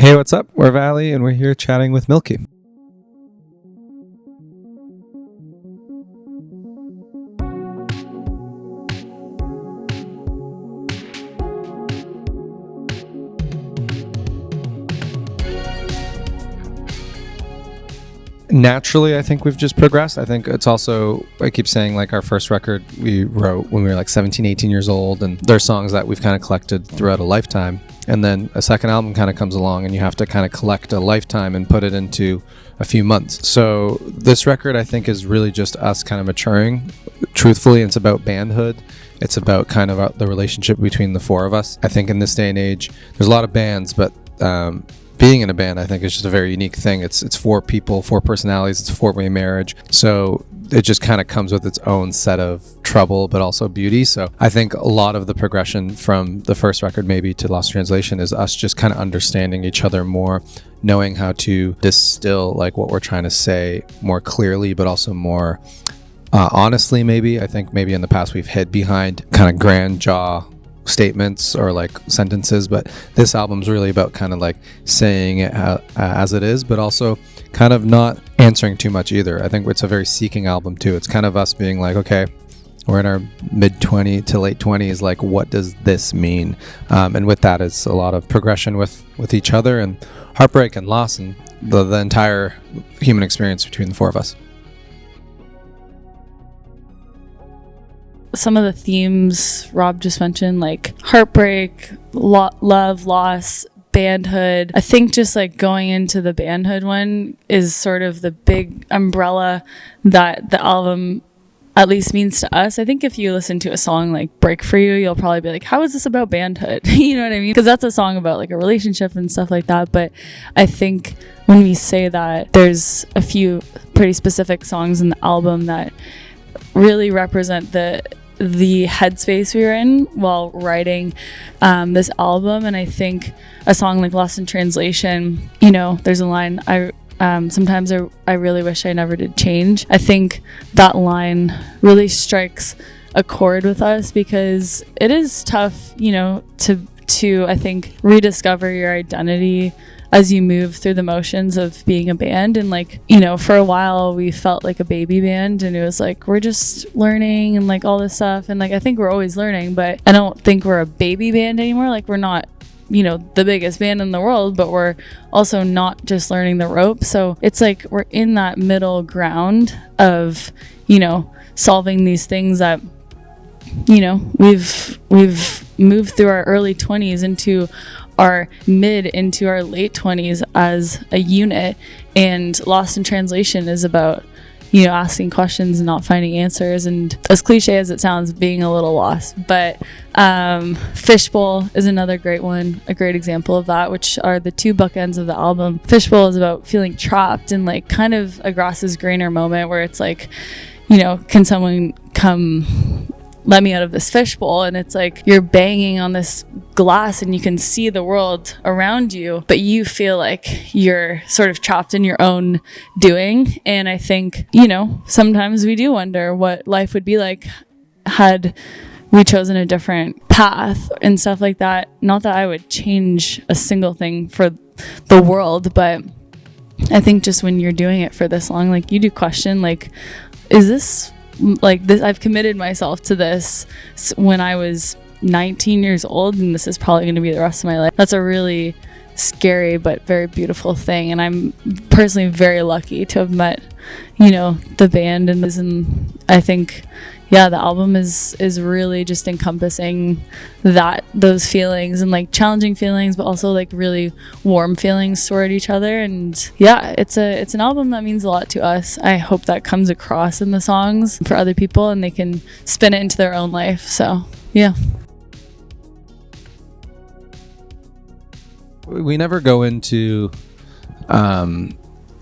Hey, what's up? We're Valley, and we're here chatting with Milky. Naturally, I think we've just progressed. I think it's also, I keep saying, like, our first record we wrote when we were like 17, 18 years old, and they're songs that we've kind of collected throughout a lifetime. And then a second album kind of comes along and you have to kind of collect a lifetime and put it into a few months. So this record, I think, is really just us kind of maturing. Truthfully, it's about bandhood. It's about kind of the relationship between the four of us. I think in this day and age, there's a lot of bands, but being in a band, I think, is just a very unique thing. It's four people, four personalities. It's a four-way marriage. So it just kind of comes with its own set of trouble, but also beauty. So I think a lot of the progression from the first record maybe to Lost in Translation is us just kind of understanding each other more, knowing how to distill like what we're trying to say more clearly, but also more honestly maybe. I think maybe in the past we've hid behind kind of grand jaw statements or like sentences, but this album's really about kind of like saying it as it is, but also kind of not answering too much either. I think it's a very seeking album too. It's kind of us being like, okay, we're in our mid-20s to late 20s, like what does this mean? And with that is a lot of progression with each other and heartbreak and loss and the entire human experience between the four of us. Some of the themes Rob just mentioned, like heartbreak, love, loss, bandhood. I think just like going into the bandhood one is sort of the big umbrella that the album at least means to us. I think if you listen to a song like Break For You, you'll probably be like, how is this about bandhood? You know what I mean? Because that's a song about like a relationship and stuff like that. But I think when we say that, there's a few pretty specific songs in the album that really represent the headspace we were in while writing this album. And I think a song like Lost in Translation, you know, there's a line, sometimes I really wish I never did change. I think that line really strikes a chord with us because it is tough, you know, to I think rediscover your identity as you move through the motions of being a band. And like, you know, for a while we felt like a baby band and it was like, we're just learning and like all this stuff. And like, I think we're always learning, but I don't think we're a baby band anymore. Like we're not, you know, the biggest band in the world, but we're also not just learning the ropes. So it's like, we're in that middle ground of, you know, solving these things that, you know, we've moved through our early 20s into our mid into our late 20s as a unit. And Lost in Translation is about, you know, asking questions and not finding answers, and as cliche as it sounds, being a little lost. But Fishbowl is another great one, a great example of that, which are the two bookends of the album. Fishbowl is about feeling trapped in like kind of a grass is greener moment where it's like, you know, can someone come let me out of this fishbowl? And it's like you're banging on this glass and you can see the world around you, but you feel like you're sort of trapped in your own doing. And I think, you know, sometimes we do wonder what life would be like had we chosen a different path and stuff like that. Not that I would change a single thing for the world, but I think just when you're doing it for this long, like you do question, like, is this like this? I've committed myself to this when I was 19 years old, and this is probably going to be the rest of my life. That's a really scary but very beautiful thing, and I'm personally very lucky to have met, you know, the band and I think, yeah, the album is really just encompassing those feelings and like challenging feelings, but also like really warm feelings toward each other. And yeah, it's an album that means a lot to us. I hope that comes across in the songs for other people and they can spin it into their own life. So yeah. We never go into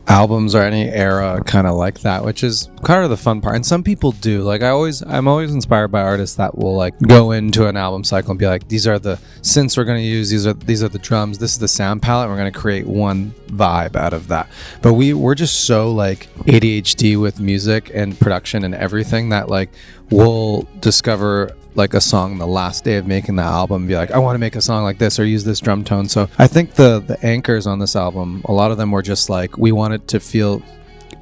albums or any era kind of like that, which is kind of the fun part. And some people do. Like I'm always inspired by artists that will like go into an album cycle and be like, these are the synths we're going to use, these are the drums, this is the sound palette, we're going to create one vibe out of that. But we're just so like ADHD with music and production and everything that like we'll discover like a song the last day of making that album and be like, I want to make a song like this or use this drum tone. So I think the anchors on this album, a lot of them were just like, we wanted to feel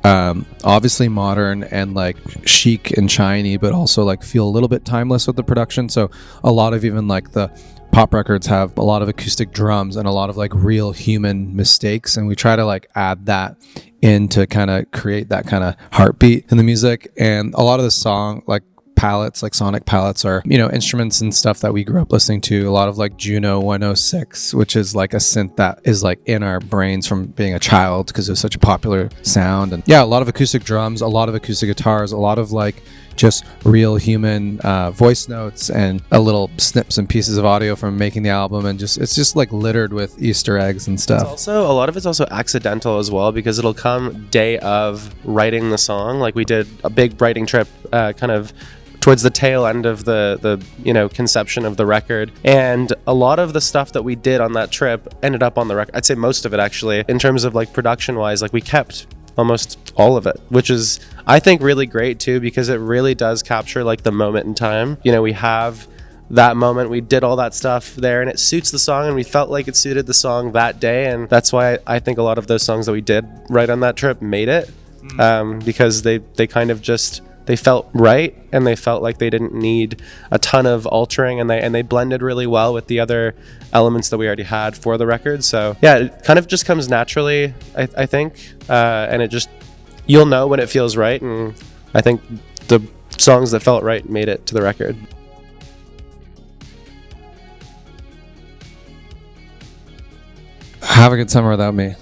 obviously modern and like chic and shiny, but also like feel a little bit timeless with the production. So a lot of even like the pop records have a lot of acoustic drums and a lot of like real human mistakes, and we try to like add that in to kind of create that kind of heartbeat in the music. And a lot of the song like palettes, like sonic palettes, are, you know, instruments and stuff that we grew up listening to. A lot of like Juno 106, which is like a synth that is like in our brains from being a child because it was such a popular sound. And yeah, a lot of acoustic drums, a lot of acoustic guitars, a lot of like just real human voice notes, and a little snips and pieces of audio from making the album. And just it's just like littered with Easter eggs and stuff. It's also, a lot of it's also accidental as well, because it'll come day of writing the song. Like we did a big writing trip kind of towards the tail end of the conception of the record, and a lot of the stuff that we did on that trip ended up on the record. I'd say most of it, actually, in terms of like production wise. Like we kept almost all of it, which is, I think, really great too, because it really does capture like the moment in time. You know, we have that moment, we did all that stuff there, and it suits the song, and we felt like it suited the song that day. And that's why I think a lot of those songs that we did right on that trip made it, because they kind of just, they felt right, and they felt like they didn't need a ton of altering, and they blended really well with the other elements that we already had for the record. So yeah, it kind of just comes naturally, I think, and it just, you'll know when it feels right, and I think the songs that felt right made it to the record. Have a Good Summer Without Me,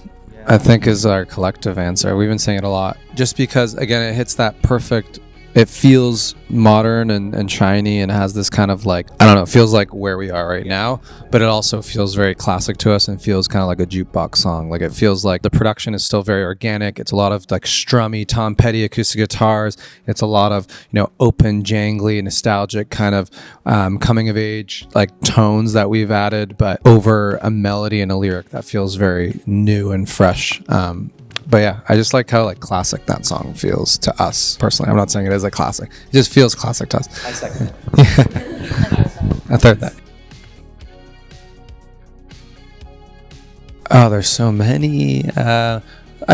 I think, is our collective answer. We've been saying it a lot, just because again it hits that perfect, it feels modern and shiny, and has this kind of like, I don't know, it feels like where we are right now, but it also feels very classic to us and feels kind of like a jukebox song. Like it feels like the production is still very organic. It's a lot of like strummy Tom Petty acoustic guitars. It's a lot of, you know, open, jangly, nostalgic kind of coming of age like tones that we've added, but over a melody and a lyric that feels very new and fresh. But yeah, I just like how like classic that song feels to us personally. I'm not saying it is like classic. It just feels classic to us. I second it. Yeah. I third that. Oh, there's so many. I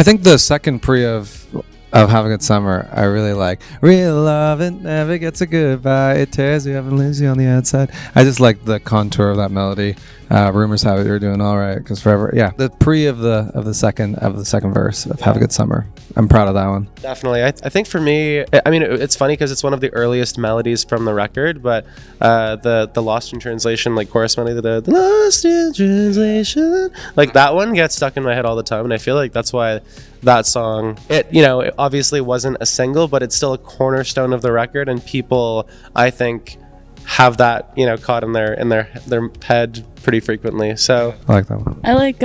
think the second pre of Have a Good Summer, I really like. Real love, it never gets a goodbye. It tears you up and leaves you on the outside. I just like the contour of that melody. Rumors have it you're doing all right, because forever. Yeah, the pre of the second verse of Have a Good Summer. I'm proud of that one. Definitely. I think for me, I mean, it's funny because it's one of the earliest melodies from the record, but the Lost in Translation, like chorus melody, the Lost in Translation, like that one gets stuck in my head all the time, and I feel like that's why that song, it obviously wasn't a single, but it's still a cornerstone of the record, and people, I think, have that caught in their head pretty frequently. So I like that one. I like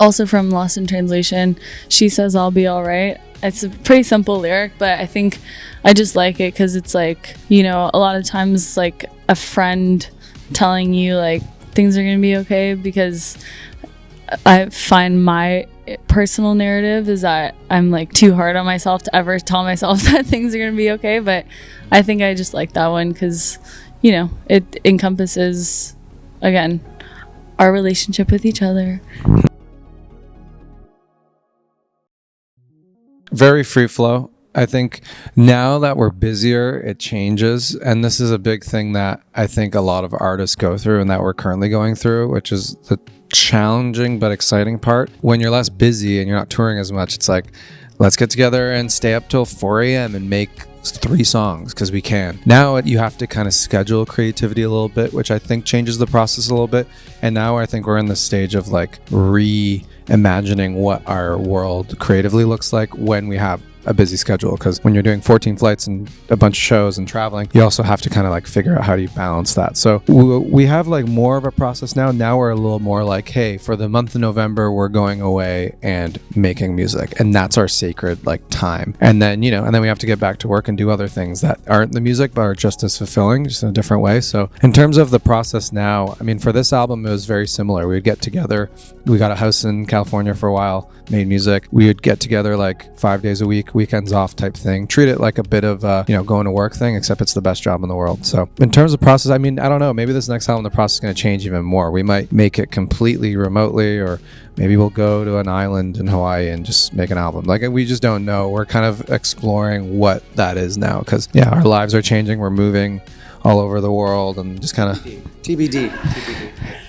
also from Lost in Translation, she says I'll be all right. It's a pretty simple lyric, but I think I just like it because it's like, a lot of times like a friend telling you like things are gonna be okay, because I find my personal narrative is that I'm like too hard on myself to ever tell myself that things are gonna be okay. But I think I just like that one because it encompasses, again, our relationship with each other. Very free flow. I think now that we're busier, it changes. And this is a big thing that I think a lot of artists go through and that we're currently going through, which is the challenging but exciting part. When you're less busy and you're not touring as much, it's like, let's get together and stay up till 4 a.m. and make 3 songs because we can. Now you have to kind of schedule creativity a little bit, which I think changes the process a little bit. And now I think we're in the stage of like reimagining what our world creatively looks like when we have a busy schedule, because when you're doing 14 flights and a bunch of shows and traveling, you also have to kind of like figure out how do you balance that. So we have like more of a process now. Now we're a little more like, hey, for the month of November, we're going away and making music, and that's our sacred like time. And then and then we have to get back to work and do other things that aren't the music but are just as fulfilling, just in a different way. So in terms of the process now, I mean, for this album, it was very similar. We would get together. We got a house in California for a while, made music. We would get together like 5 days a week. weekends off type thing. Treat it like a bit of going to work thing, except it's the best job in the world. So in terms of process, I mean, I don't know, maybe this next album the process is going to change even more. We might make it completely remotely, or maybe we'll go to an island in Hawaii and just make an album. Like, we just don't know. We're kind of exploring what that is now, because our lives are changing. We're moving all over the world and just kind of TBD.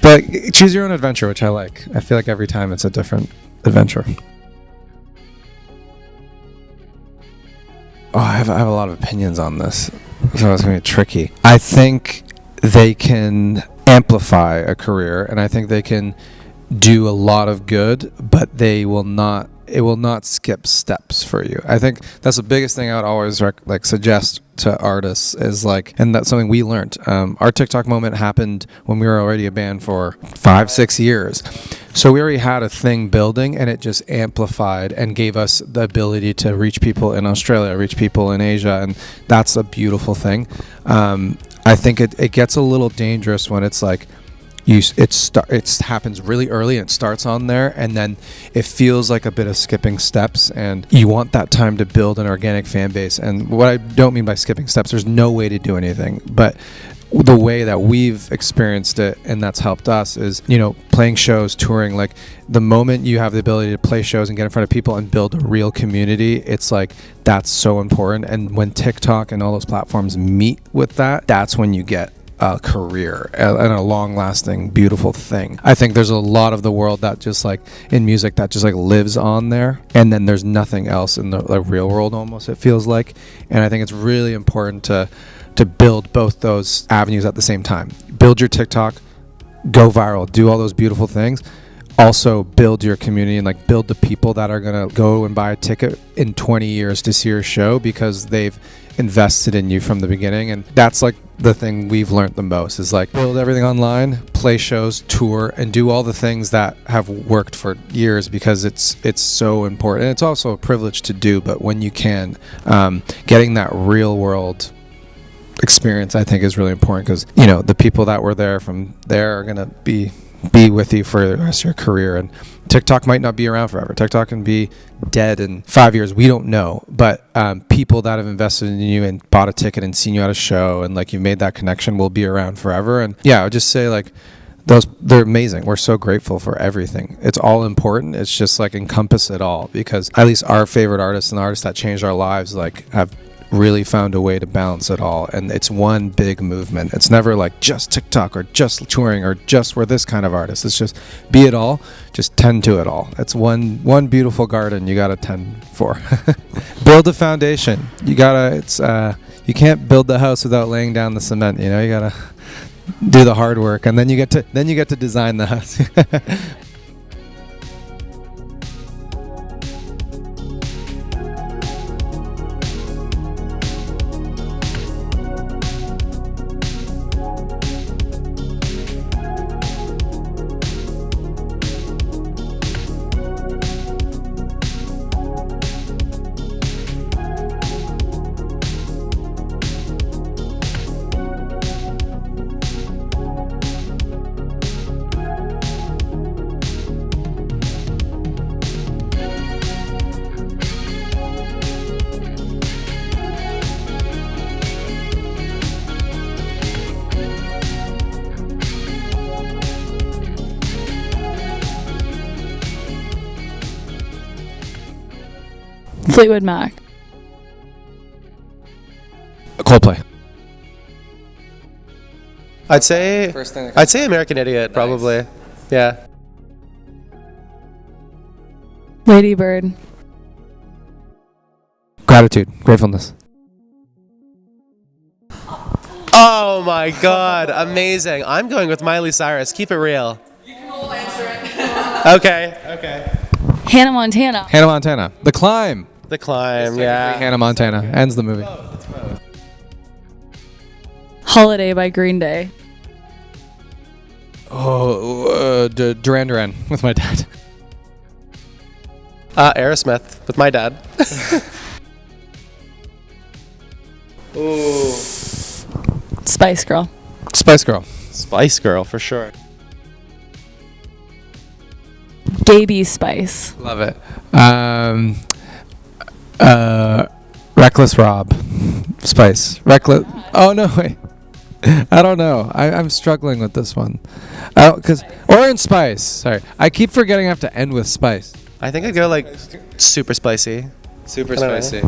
But choose your own adventure, which I like. I feel like every time it's a different adventure. Oh, I have a lot of opinions on this, so it's going to be tricky. I think they can amplify a career, and I think they can do a lot of good, but it will not skip steps for you. I think that's the biggest thing I would always suggest to artists is and that's something we learned. Our TikTok moment happened when we were already a band for 5-6 years. So we already had a thing building, and it just amplified and gave us the ability to reach people in Australia, reach people in Asia, and that's a beautiful thing. I think it gets a little dangerous when it's it happens really early and it starts on there, and then it feels like a bit of skipping steps, and you want that time to build an organic fan base. And what I don't mean by skipping steps, there's no way to do anything, but the way that we've experienced it and that's helped us is playing shows, touring. Like, the moment you have the ability to play shows and get in front of people and build a real community, it's that's so important. And when TikTok and all those platforms meet with that, that's when you get a career and a long-lasting, beautiful thing. I think there's a lot of the world that just in music that just lives on there, and then there's nothing else in the real world, almost, it feels like. And I think it's really important to build both those avenues at the same time. Build your TikTok, go viral, do all those beautiful things. Also build your community and build the people that are gonna go and buy a ticket in 20 years to see your show because they've invested in you from the beginning. And that's the thing we've learned the most is build everything online, play shows, tour, and do all the things that have worked for years, because it's so important. And it's also a privilege to do, but when you can, getting that real world experience, I think, is really important, because the people that were there from there are gonna be with you for the rest of your career. And TikTok might not be around forever. TikTok can be dead in 5 years. We don't know. But people that have invested in you and bought a ticket and seen you at a show and you made that connection will be around forever. And I would just say they're amazing. We're so grateful for everything. It's all important. It's just encompass it all, because at least our favorite artists and artists that changed our lives have really found a way to balance it all, and it's one big movement. It's never just TikTok or just touring or just we're this kind of artist. It's just be it all, just tend to it all. It's one beautiful garden you gotta tend for. Build a foundation. You you can't build the house without laying down the cement. You gotta do the hard work, and then you get to design the house. Fleetwood Mac. Coldplay. I'd say American Idiot, probably. Nice. Yeah. Lady Bird. Gratitude. Gratefulness. Oh my God. Amazing. I'm going with Miley Cyrus. Keep it real. You can all answer it. Okay. Hannah Montana. Hannah Montana. The Climb. The Climb, yeah. Hannah Montana. Ends the movie. Holiday by Green Day. Oh, Duran Duran with my dad. Aerosmith with my dad. Ooh. Spice Girl. Spice Girl. Spice Girl, for sure. Gaby Spice. Love it. Reckless Rob. Spice. Reckless. Oh, no, wait. I don't know. I'm struggling with this one. Or in Spice. Sorry. I keep forgetting I have to end with Spice. I think I'd go like super spicy. Super I don't know. spicy.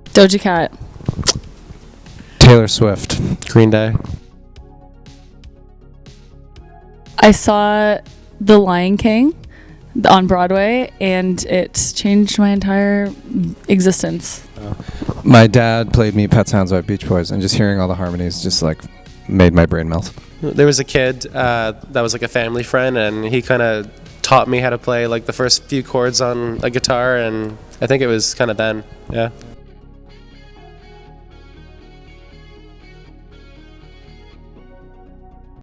Doja Cat. Taylor Swift. Green Day. I saw The Lion King on Broadway, and it changed my entire existence. My dad played me Pet Sounds by Beach Boys, and just hearing all the harmonies just like made my brain melt. There was a kid that was like a family friend, and he kind of taught me how to play like the first few chords on a guitar, and I think it was kind of then. Yeah.